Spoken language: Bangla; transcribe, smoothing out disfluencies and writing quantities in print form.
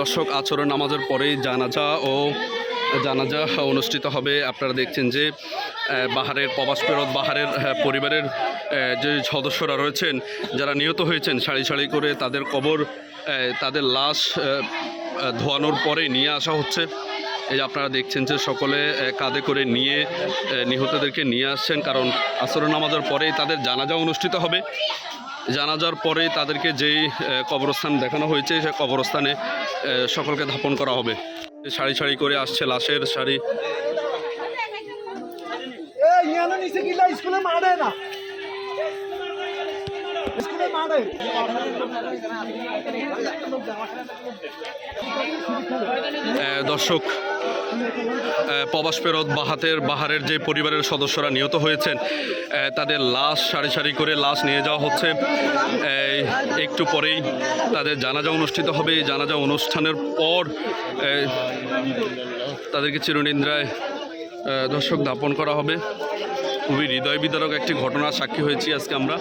দর্শক, আসরের নামাজের পরেই জানাজা অনুষ্ঠিত হবে। আপনারা দেখছেন যে বাহারের প্রবাস ফেরত বাহারের পরিবারের যে সদস্যরা রয়েছেন, যারা নিহত হয়েছেন, সারি সারি করে তাদের কবর, তাদের লাশ ধোয়ানোর পরে নিয়ে আসা হচ্ছে। এই যে আপনারা দেখছেন যে সকলে কাঁধে করে নিয়ে নিহতদেরকে নিয়ে আসছেন, কারণ আসরের নামাজের পরেই তাদের জানাজা অনুষ্ঠিত হবে। জানাজার পরে তাদেরকে যেই কবরস্থান দেখানো হয়েছে, সে কবরস্থানে সকলকে দাফন করা হবে। সারি সারি করে আসছে লাশের সারি। দর্শক, প্রবাস ফেরত বাহারের যে পরিবারের সদস্যরা নিহত হয়েছেন, তাদের লাশ সারি সারি করে লাশ নিয়ে যাওয়া হচ্ছে। একটু পরেই তাদের জানাজা অনুষ্ঠিত হবে। জানাজা অনুষ্ঠানের পর তাদেরকে চিরনিদ্রায় দর্শক দাপন করা হবে। খুবই হৃদয় বিদারক একটি ঘটনার সাক্ষী হয়েছি আজকে আমরা।